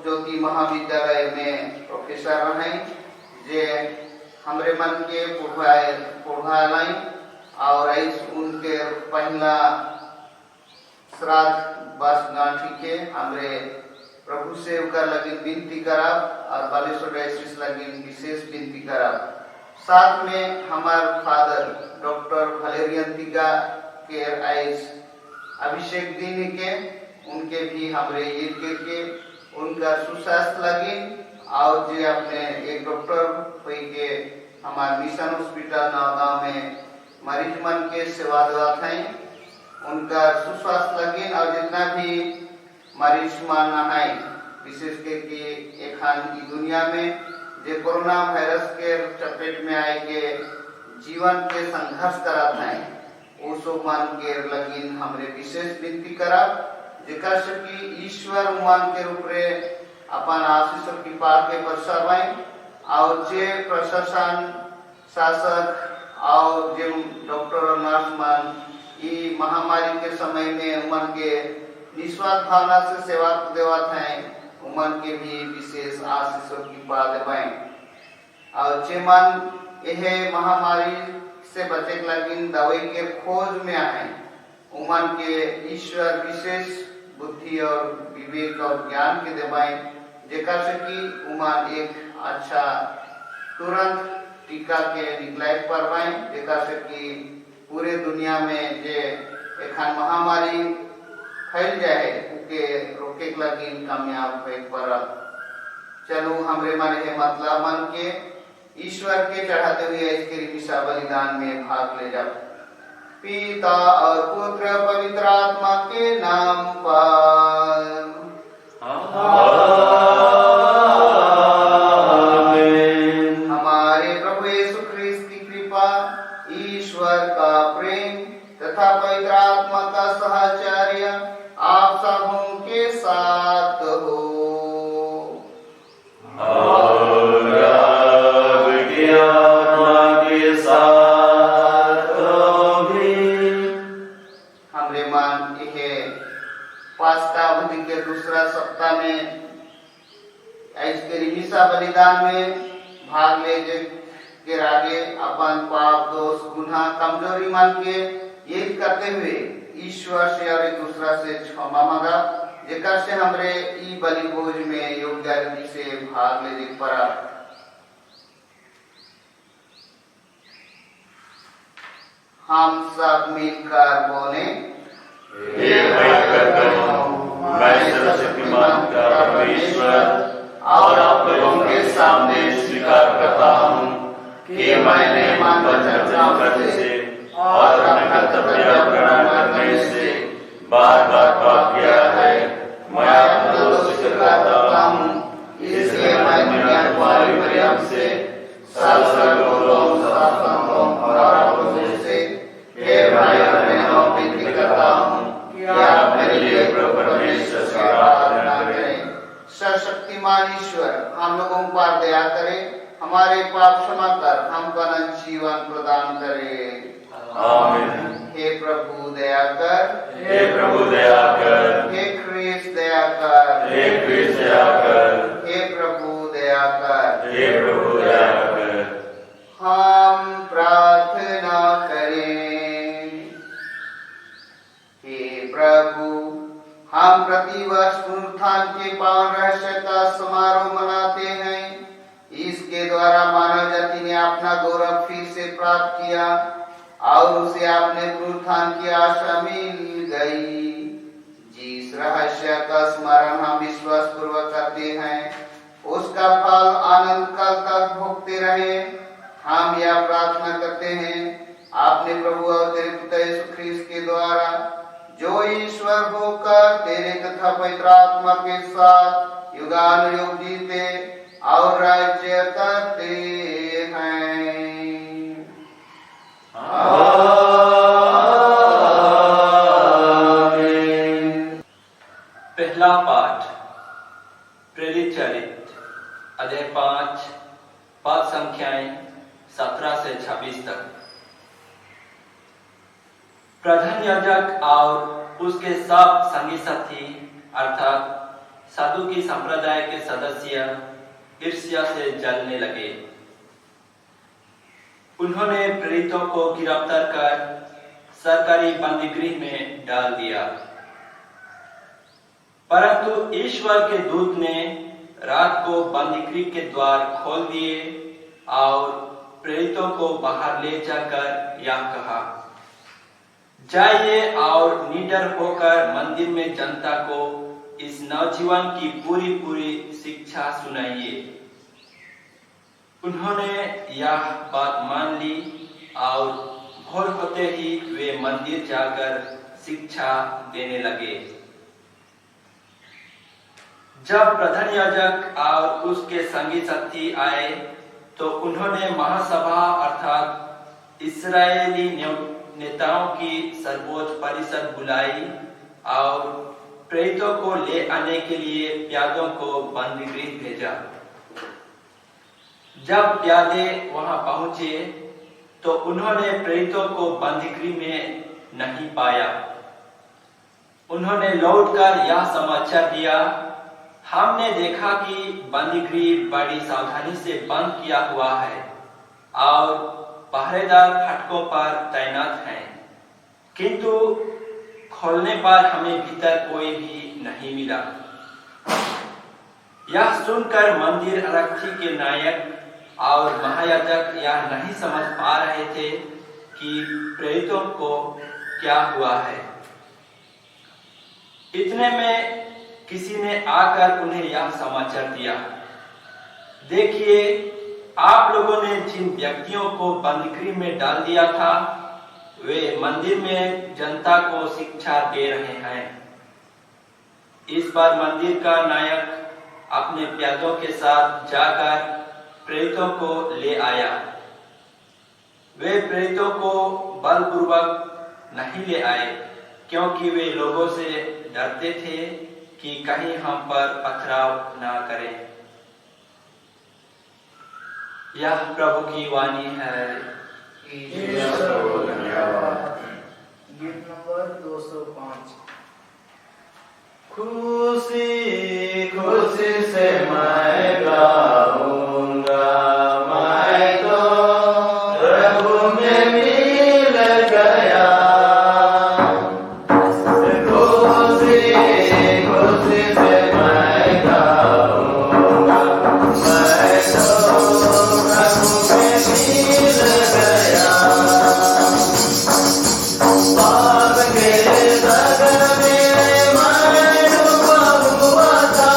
ज्योति महाविद्यालय में प्रोफेसर रहे जे हमरे मन के पढ़ाई और उनके पहला श्राद्ध बस गांठी के हमरे प्रभु से उनका लगी विनती करब और बालेश्वर डायसिस लगी विशेष विनती करब। साथ में हमार फादर डॉक्टर वलेरियन तिगा के आइज अभिषेक दिन के उनके भी हमरे ये के उनका सुस्वास्थ्य लगी और जे अपने एक डॉक्टर हुई के हमारे मिशन हॉस्पिटल नौगांव में मरीज मन के सेवा देवत हैं उनका सुस्वास्थ्य लगी और जितना भी मरीज मन है विशेष करके एखान की दुनिया में जे कोरोना वायरस के चपेट में आए के जीवन के संघर्ष करत हैं उस मन के लगी हमरे विशेष विनती करब जेकर से कि ईश्वर मन के रूप रे अपन आशीष और कृपा के बरसावें और जे प्रशासन शासक और जे डॉक्टर और नर्स मन ई महामारी के समय में उमन के निस्वार्थ भावना से सेवा देवत हैं उमन के भी विशेष आशीष और कृपा देवें और जे मन यह महामारी से बचे लगिन दवाई के खोज में आए उमन के ईश्वर विशेष बुद्धि और विवेक और ज्ञान के देवाएं जेकर से कि उमन एक अच्छा तुरंत टीका के निकलाई परवाएं जेकर से कि पूरे दुनिया में जे एखान महामारी फैल जाए उके रोके लगी कामयाब हुए पर चलो हमरे मन है मतलब मन के ईश्वर के चढ़ाते हुए इसके रिमिसा बलिदान में भाग ले जाओ। पिता और पुत्र पवित्र आत्मा के नाम पर आमीन। हमारे प्रभु यीशु ख्रिस्त की कृपा ईश्वर का प्रेम तथा पवित्र आत्मा का सहचर्य आप सबों के साथ हो और आपकी आत्मा के साथ भी। हमरे मान यह पास्ता अवधि के दूसरा सप्ताह में इसके रिमिसा बलिदान में भाग ले के आगे अपन पाप दोष गुनाह कमजोरी मान के ये करते हुए ईश्वर से और एक दूसरा से क्षमा मांगा जेकर से हमरे ई बलि भोज में योग्य रीति से भाग ले पड़ा। हम सब मिलकर बोले हे मैं सर्वशक्तिमान का परमेश्वर और आप लोगों के सामने स्वीकार करता हूँ कि मैंने मन वचन करने से और अपने कर्तव्य ग्रहण करने से बार बार पाप किया है। मैं अपना दोष स्वीकारता हूँ इसलिए मैं दुनिया कुमारी मरियम से सर्वलोकों और आप लोगों से हे भाई और बहनों विनती करता हूँ कि आप मेरे लिए प्रभु परमेश्वर से प्रार्थना करें। सर्वशक्तिमान ईश्वर हम लोगों पर दया करे हमारे पाप क्षमा कर हमको अनंत जीवन प्रदान करे आमीन। हे प्रभु दया कर हे प्रभु दया कर हे ख्रीस्त दया कर हे ख्रीस्त दया कर हे प्रभु दया कर हे प्रभु दया कर। हम प्रार्थना करें। हे प्रभु हम प्रतिवर्ष पुनरुत्थान के पावन रहस्य का समारोह मनाते हैं। इसके द्वारा मानव जाति ने अपना गौरव फिर से प्राप्त किया और उसे अपने पुनरुत्थान की आशा मिल गई। जिस रहस्य का स्मरण हम विश्वास पूर्वक करते हैं, उसका फल आनंद काल तक भोगते रहे। हम यह प्रार्थना करते हैं अपने प्रभु और तेरे पुत्र यीशु ख्रीस्त के द्वारा, जो ईश्वर होकर तेरे तथा पवित्र आत्मा के साथ युगानुयुग जीते और राज्य करते हैं। पहला पाठ प्रेरित चरित अध्याय 5 पद संख्याएं 17 से 26 तक। प्रधान याजक और उसके सब संगी साथी अर्थात सदुकी संप्रदाय के सदस्य ईर्ष्या से जलने लगे। उन्होंने प्रेरितों को गिरफ्तार कर सरकारी बंदीगृह में डाल दिया, परंतु ईश्वर के दूत ने रात को बंदीगृह के द्वार खोल दिए और प्रेरितों को बाहर ले जाकर यह कहा, जाइए और निडर होकर मंदिर में जनता को इस नौजवान की पूरी पूरी शिक्षा सुनाइए। उन्होंने यह बात मान ली और भोर होते ही वे मंदिर जाकर शिक्षा देने लगे। जब प्रधान याजक और उसके संगी साथी आए तो उन्होंने महासभा अर्थात इस्राएली नेताओं की सर्वोच्च परिषद बुलाई और प्रेरितों को ले आने के लिए प्यादों को बंदीगृह भेजा। जब प्यादे वहां पहुंचे तो उन्होंने प्रेरितों को बंदीगृह में नहीं पाया। उन्होंने लौटकर यह समाचार दिया, हमने देखा कि बंदीगृह बड़ी सावधानी से बंद किया हुआ है और पहरेदार फाटकों पर तैनात हैं, किंतु खोलने पर हमें भीतर कोई भी नहीं मिला। यह सुनकर मंदिर आरक्षी के नायक और महायाजक यह नहीं समझ पा रहे थे कि प्रेरितों को क्या हुआ है। इतने में किसी ने आकर उन्हें यह समाचार दिया, देखिए आप लोगों ने जिन व्यक्तियों को बंदीगृह में डाल दिया था, वे मंदिर में जनता को शिक्षा दे रहे हैं। इस पर मंदिर का नायक अपने प्यादों के साथ जाकर प्रेरितों को ले आया। वे प्रेरितों को बलपूर्वक नहीं ले आए, क्योंकि वे लोगों से डरते थे कि कहीं हम पर पथराव ना करें। यह प्रभु की वाणी है। गीत नंबर 205। खुशी खुशी से मैं गाऊंगा, मैं तो प्रभु में मिल गया। खुशी खुशी से मैं गाऊंगा, मैं तो प्रभु में मिल गया। पाप के सागर में मैं डूबा हुआ था,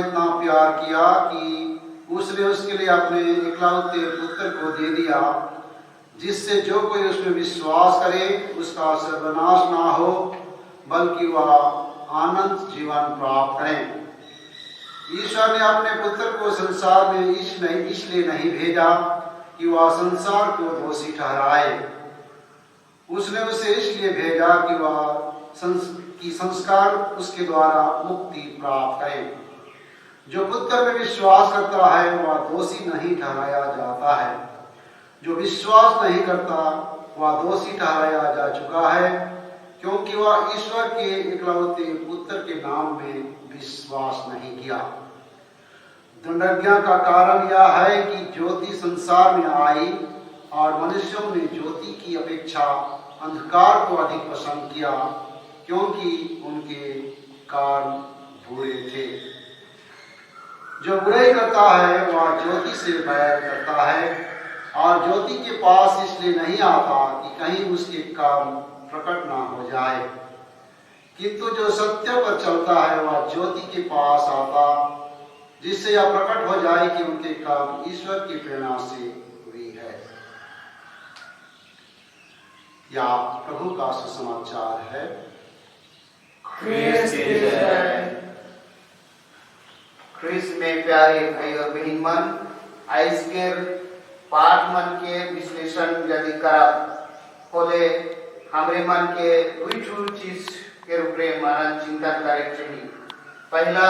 इतना प्यार किया कि उसने उसके लिए अपने इकलौते पुत्र को दे दिया, जिससे जो कोई उसमें विश्वास करे उसका सर्वनाश ना हो, बल्कि वह आनंद जीवन प्राप्त करें। ईश्वर ने अपने पुत्र को संसार में इसलिए नहीं भेजा कि वह संसार को दोषी ठहराए। उसने उसे इसलिए भेजा कि वह संस्कार उसके द्वारा मुक्ति प्राप्त करें। जो पुत्र में विश्वास करता है वह दोषी नहीं ठहराया जाता है, जो विश्वास नहीं करता वह दोषी ठहराया जा चुका है, क्योंकि वह ईश्वर के इकलौते पुत्र के नाम में विश्वास नहीं किया। दुर्भाग्य का कारण यह है कि ज्योति संसार में आई और मनुष्यों ने ज्योति की अपेक्षा अंधकार को अधिक पसंद किया, क्योंकि उनके कर्म बुरे थे। जो बुराई करता है वह ज्योति से बैर करता है और ज्योति के पास इसलिए नहीं आता कि कहीं उसके कर्म प्रकट ना हो जाए, किंतु जो सत्य पर चलता है वह ज्योति के पास आता, जिससे यह प्रकट हो जाए कि उनके कर्म ईश्वर की प्रेरणा से हुई है। यह प्रभु का सुसमाचार है। ख्रिस्त में प्यारे भाई और बहन मन, आज के पाठ मन के विश्लेषण यदि करब होले हमरे मन के दुई चीज के रूप में मानन चिंतन करे चाहिए। पहला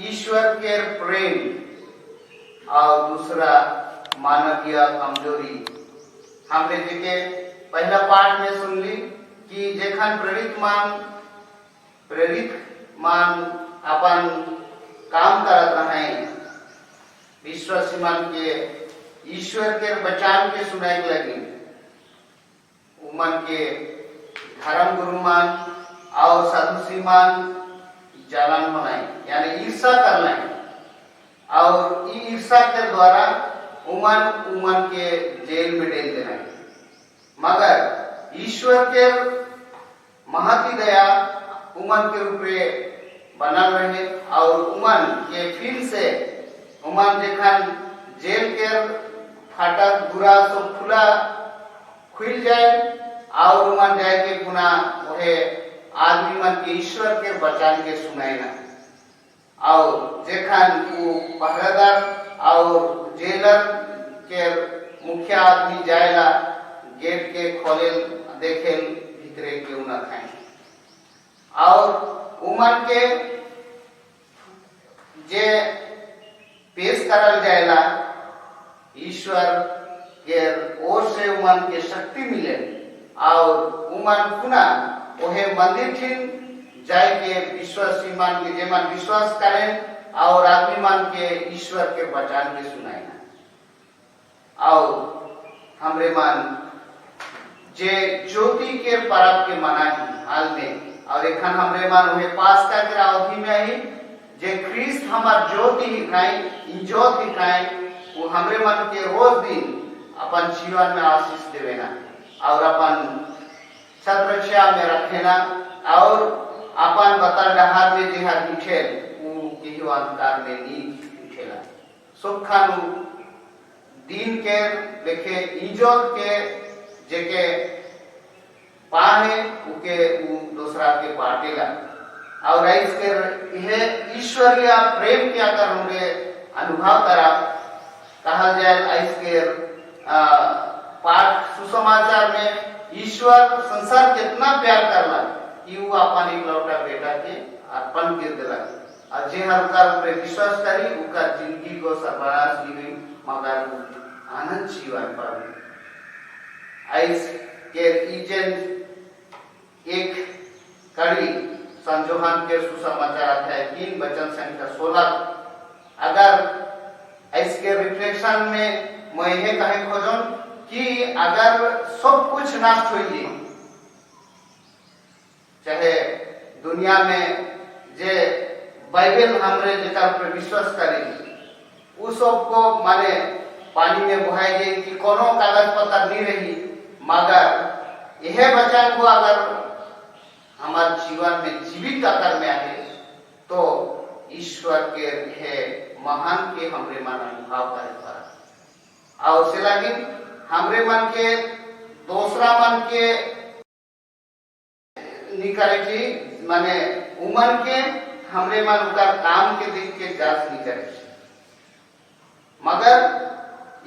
ईश्वर के प्रेम और दूसरा मानवीय कमजोरी। हमने देखे पहला पाठ में सुन ली कि जेखन प्रेरित मान अपन काम करत रहे, विश्वासी मन के ईश्वर के वचन के सुनाई लगी, उमन के धर्म गुरु मान और सदुसी मान जलन बनाए, यानी ईर्षा कर लें, और ईर्षा के द्वारा उमन के जेल में डाल देना। मगर ईश्वर के महती दया उमन के रूप में बनल रहे और उमन के फिर से उमन जेखन जेल के फाटक बुरा सो खुल जाए और उमन जाए के पुनः वहे आदमी मन के ईश्वर के वचन के सुनाएगा। और जेखन वो पहरेदार और जेलर के मुखिया आदमी जाएला, गेट के खोले देखे भीतरे क्यों न खाए, और उमन के जे पेश करल जाएला ईश्वर के ओर से उमन के शक्ति मिले और उमन पुनः ओहे मंदिर ठिन जाए के विश्वासी मान के जे मन विश्वास करें और आदमी मान के ईश्वर के वचन के सुनाएगा। और हमरे मान जे ज्योति के परब के मना हाल में, और एखन हमरे मान हुए पास्का के अवधि में ही जे ख्रिस्त हमार ज्योति हिखाई, ज्योत हिखाई, वो हमरे मन के रोज दिन अपन जीवन में आशीष देवेना और अपन छत्रछा में रखेना और अपन बता डहार में जेहा दिखे वो केहू अंधकार में नींद उठेला। सुखानु दिन के देखे इज्जत के जेके पाहे उके दूसरा के पाटेला। और इसके यह ईश्वरीय प्रेम के अगर हमने अनुभव करा कहा जाए, इसके पाठ सुसमाचार में ईश्वर संसार कितना प्यार करला कि वो अपन इकलौता बेटा के अर्पण कर दिला, और जे हर पर विश्वास करी उनका जिंदगी को सर्वनाश नहीं मगर आनंद जीवन पर। इस के एक कड़ी संजोहन के सुसमाचार अध्याय 3 वचन संख्या 16। अगर इसके रिफ्लेक्शन में मैं यह कहे खोजूं कि अगर सब कुछ नष्ट हो जाए, चाहे दुनिया में जे बाइबल हमरे जेकर पर विश्वास करी उस सब को माने पानी में बहाई दे कि कोनो कागज पत्र नहीं रही, मगर यह वचन को अगर हमारे जीवन में जीवित आकार में आए तो ईश्वर के है महान के हमरे मन अनुभव करे पर और से लगी हमरे मन के दूसरा मन के निकले की माने उमर के हमरे मन का काम के देख के जांच नहीं करे मगर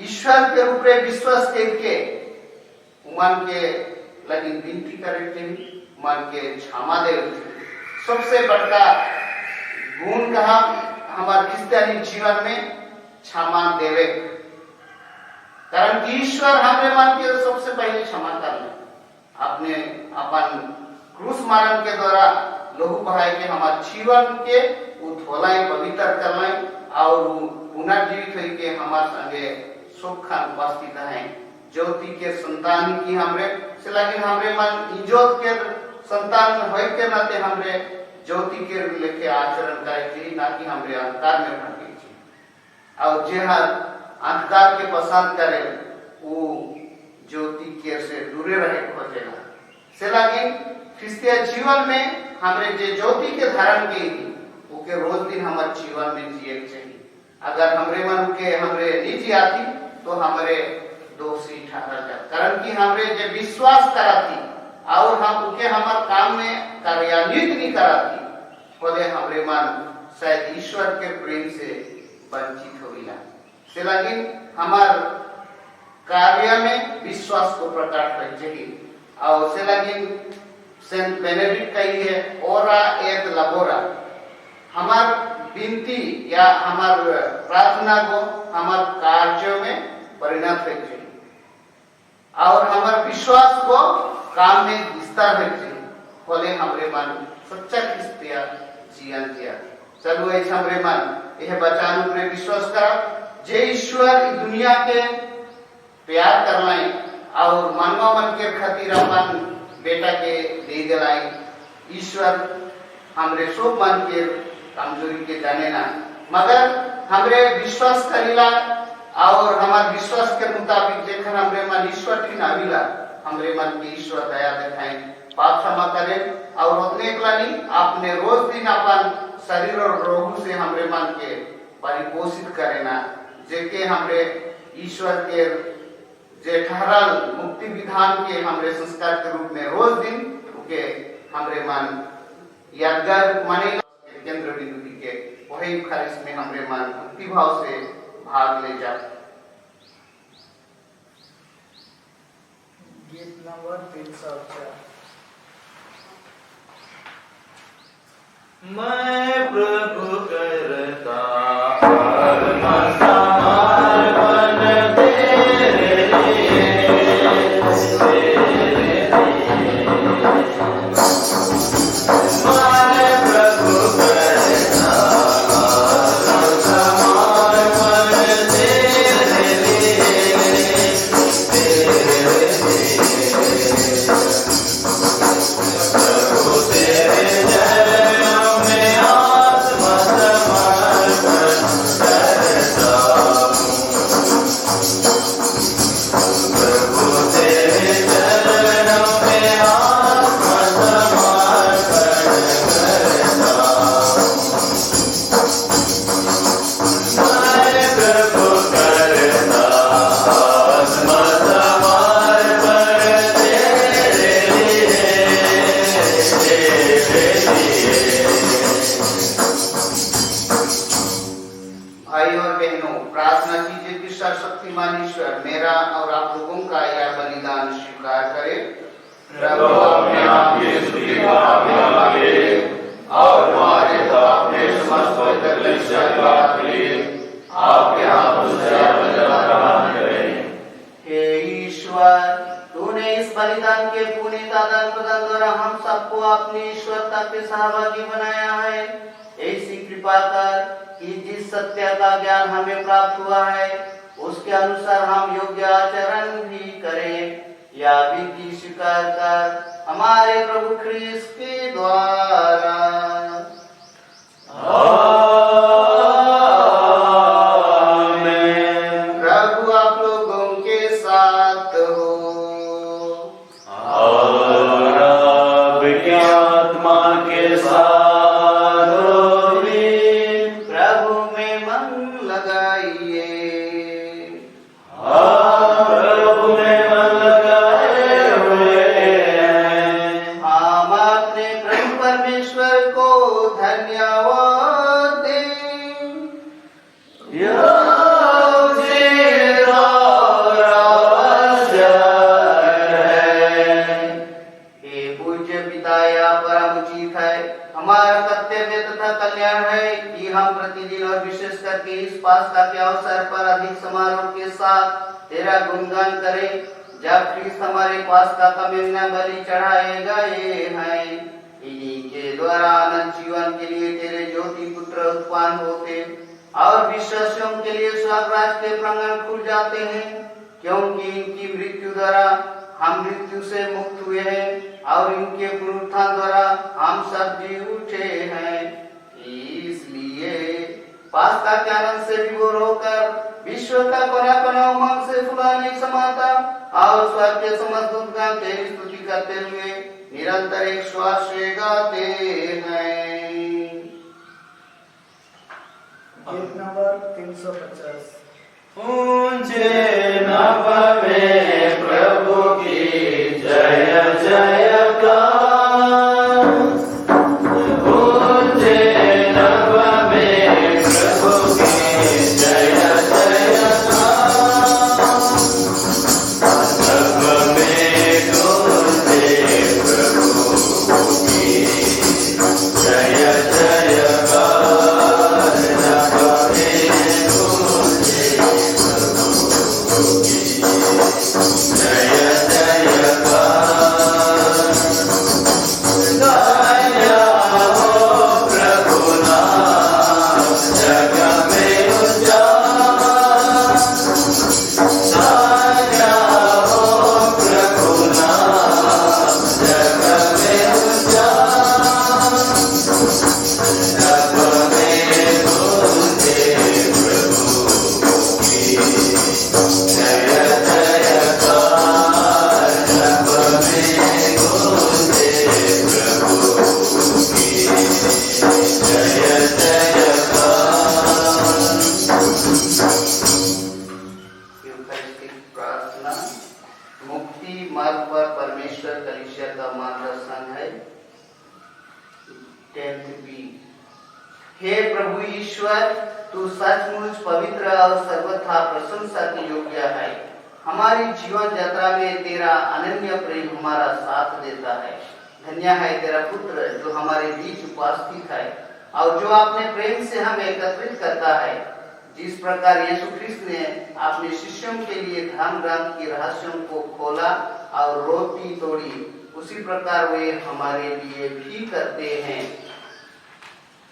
ईश्वर के ऊपर विश्वास करके मन के लगी विनती करे थे मन के क्षमा दे सबसे बड़ा गुण कहा हमारे क्रिस्तियानी जीवन में क्षमा देवे कारण कि ईश्वर हमें मन के सबसे पहले क्षमा कर ले अपने अपन क्रूस मरण के द्वारा लोहू बहाय के हमारे जीवन के धोलाई पवित्र कर लाए और पुनर्जीवित हुई के हमारे संगे सुख उपस्थित है ज्योति के संतान की हमरे से लगे हमरे मन इज्जत के संतान होय के नाते हमरे ज्योति के लेके आचरण करे थी ना कि हमरे अंधकार में भटके थी और जे अंधकार के पसंद करे वो ज्योति के से दूरे रहे खोजेगा से लगे क्रिस्तीय जीवन में हमरे जे ज्योति के धारण की थी वो के रोज दिन हमारे जीवन में जिए चाहिए अगर हमरे मन के हमरे नहीं जियाती तो हमरे दोषी ठहर जाए कारण कि हमरे जो विश्वास करा थी और हम उनके हमारे काम में कार्यान्वित नहीं करा थी बोले हमरे मन शायद ईश्वर के प्रेम से वंचित हो गया से लगी हमार कार्य में विश्वास को प्रकट कर चाहिए और से लगी सेंट बेनेडिक्ट कही है ओरा एत लबोरा हमार विनती या हमार प्रार्थना को हमार कार्यों में परिणत हो चाहिए और हमारे विश्वास को काम में विस्तार हो चाहिए बोले हमरे मन सच्चा क्रिस्तिया जीवन जिया चलो ऐसे हमरे मन यह बचाने पर विश्वास करा जे ईश्वर दुनिया के प्यार कर लाए और मानवा मन के खातिर अपन बेटा के दे दिलाए ईश्वर हमरे सब मन के कमजोरी के जाने ना मगर हमरे विश्वास करीला और हमारे विश्वास के मुताबिक जेखन हमरे मन ईश्वर की नाविला हमरे मन के ईश्वर दया दिखाए पाप क्षमा करे और उतने नहीं आपने रोज दिन अपन शरीर और रोह से हमरे मन के परिपोषित करे ना जेके हमरे ईश्वर के जे ठहरल मुक्ति विधान के हमरे संस्कार के रूप में रोज दिन के हमरे मन यादगार माने केंद्र बिंदु के वही खारिश में हमरे मन भक्ति भाव से भाग ले जा गीत नंबर 304 मैं प्रभु करता समर्पण तेरे लिए मैं प्रभु करता समर्पण तेरे लिए प्रभु तेरे चरणों में आत्मा समर्पण करता हूँ प्रभु तेरे चरणों में आत्मा समर्पण करता हूँ मैं प्रभु करता आत्मा समर्पण तेरे भाई और बहनों प्रार्थना कीजिए कि सर्वशक्तिमान ईश्वर मेरा और आप लोगों का यह बलिदान स्वीकार करे प्रभु अपने आप की स्तुति को आपके आगे और हमारे अपने समस्त पवित्र कलीसिया के लिए आपके हाथों से बलिदान प्रदान करें। हे ईश्वर तूने इस बलिदान के पुनीत आदान प्रदान द्वारा हम सबको अपनी ईश्वरता के सहभागी बनाया है ऐसी कृपा कर कि जिस सत्य का ज्ञान हमें प्राप्त हुआ है उसके अनुसार हम योग्य आचरण भी करें या विधि स्वीकार कर हमारे प्रभु ख्रीस्त के द्वारा आमीन। प्रभु आप लोगों के साथ हो और आपकी आत्मा के साथ भी। लगाइए। प्रभु में मन लगाए हुए हैं। हम अपने प्रभु परमेश्वर को धन्यवाद दें। यह उचित और आवश्यक है। हे पूज्य पिता, या परम उचित है, हमारा कर्तव्य तथा कल्याण है कि हम प्रतिदिन और विशेष करके इस पास्का के अवसर पर अधिक समारोह के साथ तेरा गुणगान करें। जब ख्रीस्त हमारे पास्का का मेमना बलि चढ़ाए गए हैं, इन्हीं के द्वारा अनंत जीवन के लिए तेरे ज्योति पुत्र उत्पन्न होते और विश्वासियों के लिए स्वर्गराज के प्रांगण खुल जाते हैं, क्योंकि इनकी मृत्यु द्वारा हम मृत्यु से मुक्त हुए हैं और इनके पुनरुत्थान द्वारा हम सब जी उठे हैं। इसलिए पास्का के आनंद से विभोर होकर विश्व का कोना कोना उमंग से फुलाने समाता और स्वर्ग के समस्त दूतगण तेरी स्तुति करते हुए निरंतर एक श्वास से गाते हैं। गीत नंबर 350। ऊंचे नभ में प्रभु की जय जयकार। ऊंचे नभ में प्रभु की जय जयकार। नभ में गूंजे प्रभु की जय जयकार। नभ में गूंजे जय जयकार। गाया हो प्रभु नाम जग में उजाला। गाया हो प्रभु नाम जग में उजाला। नभ में गूंजे प्रभु की जय जयकार। नभ में गूंजे प्रभु की जय जयकार। यूकरिस्टिक प्रार्थना मुक्ति मार्ग पर परमेश्वर कलीसिया का मार्गदर्शन है। 10th B। हे प्रभु ईश्वर, तू सचमुच पवित्र और सर्वथा प्रशंसा के योग्य है। हमारी जीवन यात्रा में तेरा अनन्य प्रेम हमारा साथ देता है। धन्य है तेरा पुत्र जो हमारे बीच उपस्थित है और जो अपने प्रेम से हमें एकत्रित करता है। जिस प्रकार यीशु ख्रीस्त ने अपने शिष्यों के लिए धर्म ग्रंथ के रहस्यों को खोला और रोटी तोड़ी, उसी प्रकार वे हमारे लिए भी करते हैं।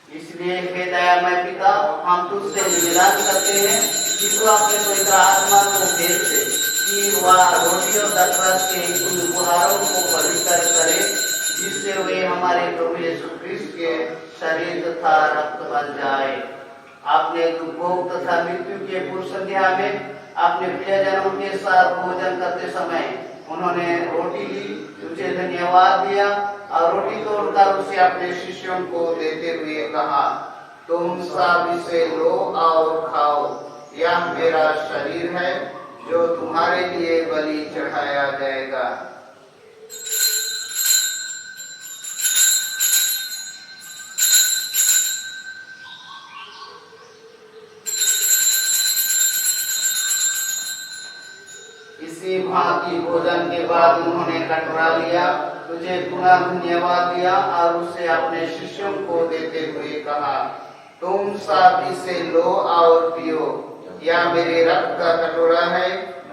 इसलिए हे दयामय पिता, हम तुझसे निवेदन करते हैं कि तू अपने पवित्र आत्मा को भेज दे कि वह रोटी और दरबार के उन उपहारों को पवित्र करे, जिससे वे हमारे प्रभु यीशु ख्रीस्त के शरीर तथा रक्त बन जाए। आपने दुर्भोग तथा मृत्यु के पूर्व संध्या में अपने प्रियजनों के साथ भोजन करते समय उन्होंने रोटी ली, तुझे धन्यवाद दिया और रोटी तोड़कर उसे अपने शिष्यों को देते हुए कहा, तुम सब इसे लो और खाओ, यह मेरा शरीर है जो तुम्हारे लिए बलि चढ़ाया जाएगा। इसी भांति भोजन के बाद उन्होंने कटोरा लिया, तुझे पुनः धन्यवाद दिया और उसे अपने शिष्यों को देते हुए कहा, तुम सब इसे लो और पियो, यह मेरे रक्त का कटोरा है,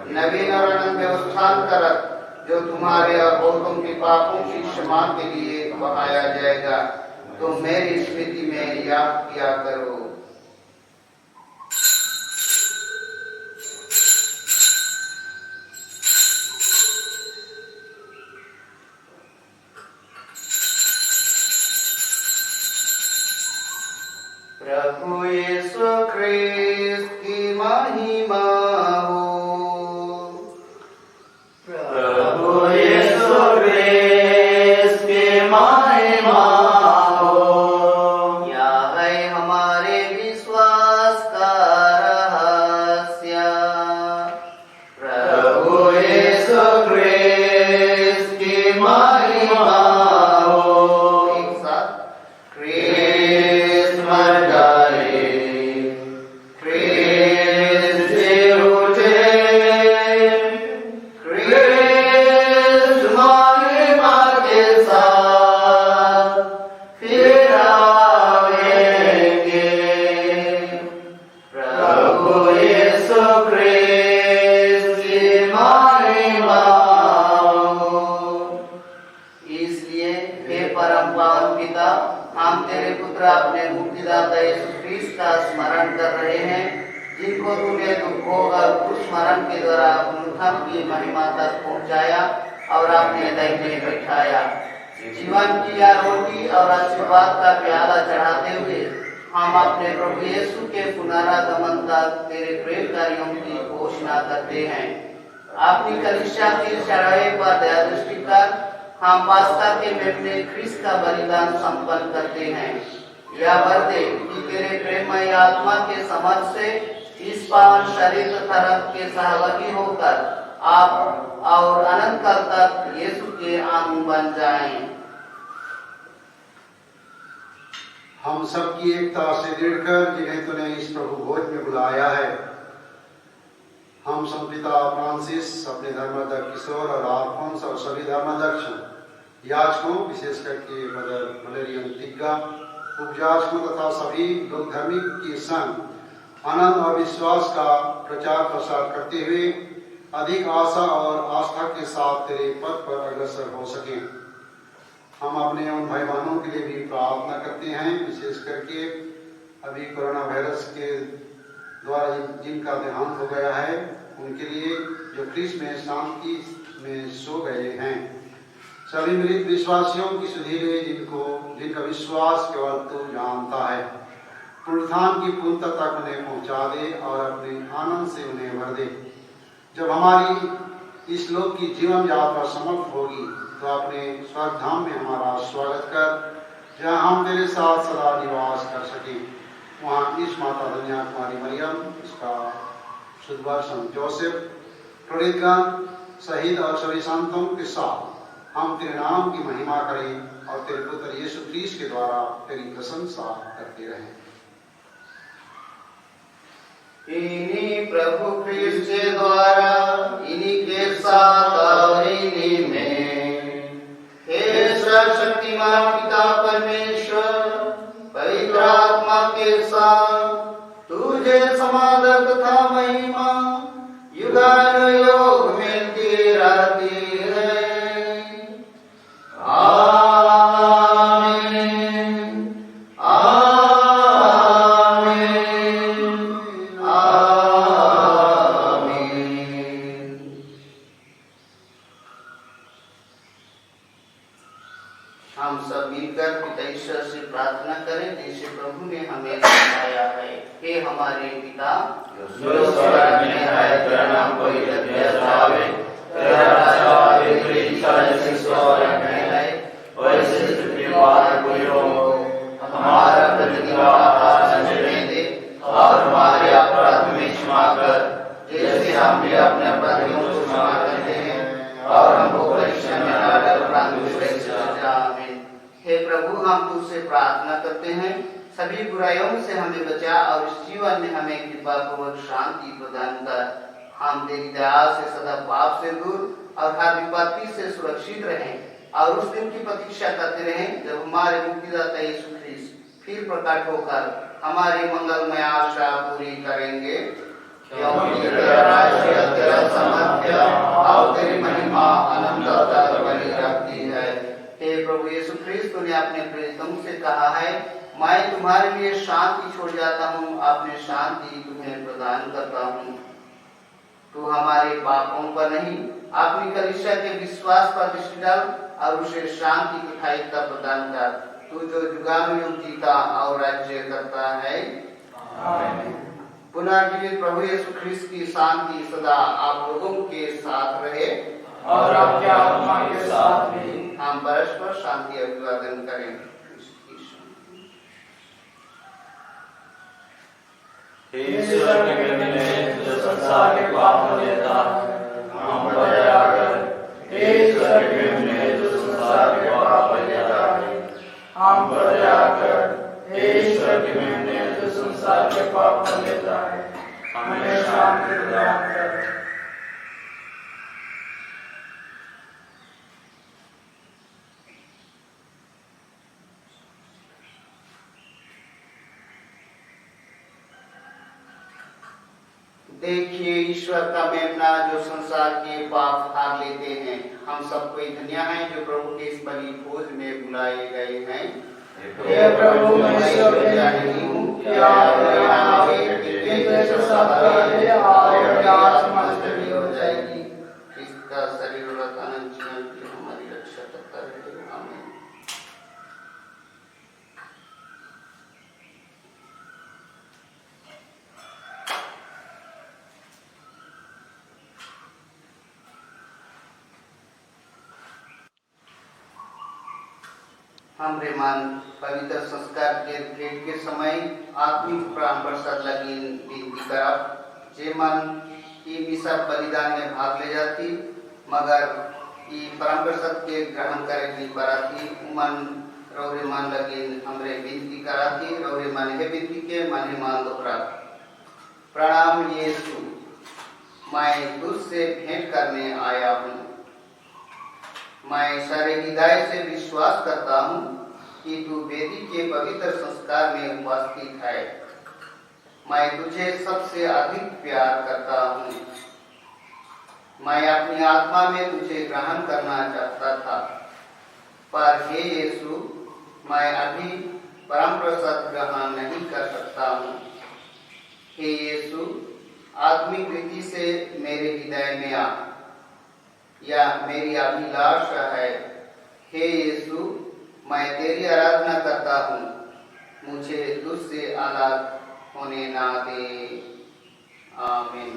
नवीन और अनंत व्यवस्थान का रक्त, जो तुम्हारे और बहुतों के पापों की क्षमा के लिए बहाया जाएगा। तुम मेरी स्मृति में याद किया करो। प्रभु यीशु ख्रीस्त की महिमा हो। प्रभु यीशु ख्रीस्त की महिमा हो। यह है हमारे विश्वास का कर रहे हैं, जिनको तूने दुखों और क्रूस मरण के द्वारा पुनरुत्थान की महिमा तक पहुंचाया और अपने दाहिने बिठाया। जीवन की यह रोटी और आशीर्वाद का प्याला चढ़ाते हुए हम अपने प्रभु यीशु के पुनरागमन तक तेरे प्रेम कार्यों की घोषणा करते हैं। अपनी कलीसिया की चढ़ाई पर दया दृष्टि कर हम पास्का के मेमने ख्रीस्त का बलिदान संपन्न करते हैं। यह वर दे कि तेरे प्रेममय आत्मा के समझ से इस पावन शरीर तथा रक्त के सहभागी होकर आप और अनंत काल तक यीशु के अंग बन जाएं। हम सबकी एकता से दृढ़कर जिन्हें तूने इस प्रभु भोज में बुलाया है, हम संपिता फ्रांसिस, अपने धर्माध्यक्ष किशोर और आल्फोंस और सभी धर्माध्यक्ष याजकों, विशेष करके मदर वलेरियन तिग्गा, उपयाजकों तथा सभी लोग धर्मी के संग आनंद और विश्वास का प्रचार प्रसार करते हुए अधिक आशा और आस्था के साथ तेरे पद पर अग्रसर हो सकें। हम अपने उन भाई बहनों के लिए भी प्रार्थना करते हैं, विशेष करके अभी कोरोना वायरस के द्वारा जिनका देहांत हो गया है, उनके लिए जो ख्रीस्त में शांति में सो गए हैं। सभी मृत विश्वासियों की सुधि ले जिनका विश्वास केवल तू जानता है। पुनरुत्थान की पूर्णता तक उन्हें पहुंचा दे और अपने आनंद से उन्हें भर दे। जब हमारी इस लोक की जीवन यात्रा समाप्त होगी तो अपने स्वर्ग धाम में हमारा स्वागत कर, जहाँ हम तेरे साथ सदा निवास कर सकें। वहाँ इस माता दुनिया कुमारी मरियम, इसका शुद्धवर संत जोसेफ, प्रेरितगण शहीद और सभी संतों के साथ हम तेरे नाम की महिमा करें और तेरे पुत्र यीशु ख्रीस्त के द्वारा तेरी प्रशंसा करते रहें। इन्हीं प्रभु ख्रीस्त के द्वारा, इन्हीं के साथ और इन्हीं में, हे सर्वशक्तिमान पिता परमेश्वर, पवित्र आत्मा के साथ तुझे समादर तथा महिमा युगानुयोग मिलती रहती है। हम सब मिलकर पिता ईश्वर से प्रार्थना करें जैसे प्रभु ने हमें सिखाया है। हे हमारे पिता जो स्वर्ग में है, तेरा नाम पवित्र जावे, तेरा राज्य आवे, तेरी इच्छा जैसे स्वर्ग में है वैसे पृथ्वी पर पूरी हो। हमारा प्रतिदिन का आहार हमें दे और हमारे अपराध में क्षमा कर जैसे हम भी अपने अपराधियों को क्षमा करते हैं, और हमको परीक्षा में न डाल परंतु सुरक्षित रख। आमीन। हे प्रभु, हम तुझसे प्रार्थना करते हैं, सभी बुराइयों से हमें बचा और इस जीवन में हमें कृपा पूर्वक शांति प्रदान कर। हम तेरी दया से सदा पाप से दूर और हर विपत्ति से सुरक्षित रहें और उस दिन की प्रतीक्षा करते रहें जब हमारे मुक्तिदाता यीशु ख्रीस्त फिर प्रकट होकर हमारी मंगलमय आशा पूरी करेंगे। क्योंकि तेरा राज्य, तेरा सामर्थ्य और तेरी महिमा अनंत तक बनी रहती है। हे प्रभु यीशु ख्रीस्त, तूने अपने प्रेरितों से कहा है, मैं तुम्हारे लिए शांति छोड़ जाता हूँ, अपनी शांति तुम्हें प्रदान करता हूँ। तू हमारे पापों पर नहीं, अपनी कलीसिया के विश्वास पर दृष्टि डाल और उसे शांति तथा एकता प्रदान कर। तू जो युगानुयुग जीता और राज्य करता है। आमीन। पुनर्जीवित प्रभु यीशु ख्रीस्त की शांति सदा आप लोगों के साथ रहे और आपके आत्मा के साथ भी। हम परस्पर शांति अभिवादन करें। ईश्वर के बेटे जो संसार के पाप को लेता, हम पर दया कर। ईश्वर के बेटे जो संसार के पाप को लेता है, हम पर दया कर। ईश्वर के बेटे जो संसार के पाप को लेता है, हमें शांति प्रदान कर। देखिए ईश्वर का मेमना जो संसार के पाप हार लेते हैं। हम सब कोई धन्य हैं जो प्रभु के इस बलि भोज में बुलाए गए हैं। हे प्रभु, मैं ईश्वर के नहीं हूँ या किंतु ऐसा सब पहले और जांच समझ भी हो जाएगी। इसका शरीर और अनंत जीवन की हमारी रक्षा करता रहे। आमीन। हमरे मान पवित्र संस्कार के भेंट के समय आत्मिक प्राण प्रसाद लगी विनती करब जे मन ई मिसा बलिदान में भाग ले जाती मगर ई परम प्रसाद के ग्रहण करे नहीं पाती मन रौरे मान लगी हमरे विनती कराती रौरे मान है विनती के माने मान दोहरा। प्रणाम यीशु, मैं तुझ से भेंट करने आया हूँ। मैं सारे हृदय से विश्वास करता हूँ कि तू वेदी के पवित्र संस्कार में उपस्थित है। मैं तुझे सबसे अधिक प्यार करता हूँ। मैं अपनी आत्मा में तुझे ग्रहण करना चाहता था, पर हे यीशु, मैं अभी परम प्रसाद ग्रहण नहीं कर सकता हूँ। हे यीशु, आत्मिक रीति से मेरे हृदय में आ, या मेरी अभिलाषा है। हे यीशु, मैं तेरी आराधना करता हूँ, मुझे तुझसे अलग होने ना दे। आमीन।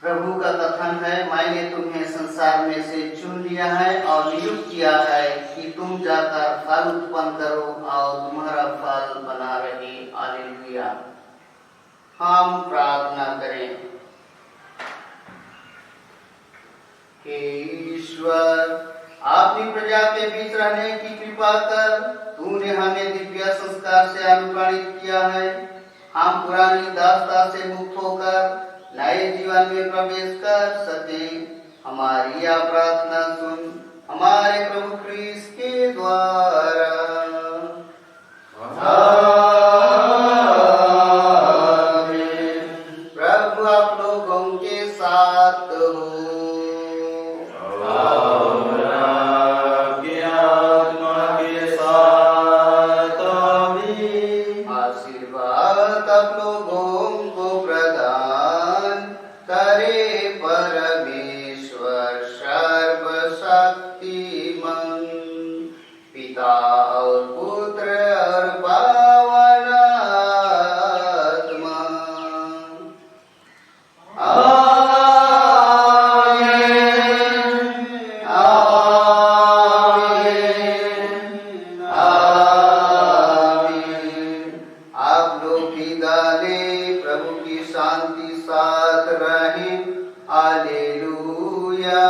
प्रभु का कथन है, मैंने तुम्हें संसार में से चुन लिया है और नियुक्त किया है कि तुम जाकर फल उत्पन्न करो और तुम्हारा फल बना रहे। हालेलुया। हम प्रार्थना करें। हे ईश्वर, अपनी प्रजा के बीच रहने की कृपा कर। तूने हमें दिव्य संस्कार से अनुप्राणित किया है। हम पुरानी दासता से मुक्त होकर नए जीवन में प्रवेश कर सके। हमारी यह प्रार्थना सुन हमारे प्रभु क्रिस्त के द्वारा। प्रभु आप लोगों के साथ हो। आशीर्वाद आप लोगों को प्रदान करे परमेश्वर सर्वशक्तिमान, पिता और पुत्र और पावन आत्मा। आमीन, आमीन, आमीन। आप लोग विदा लें, प्रभु की शांति साथ रहे। हालेलुया।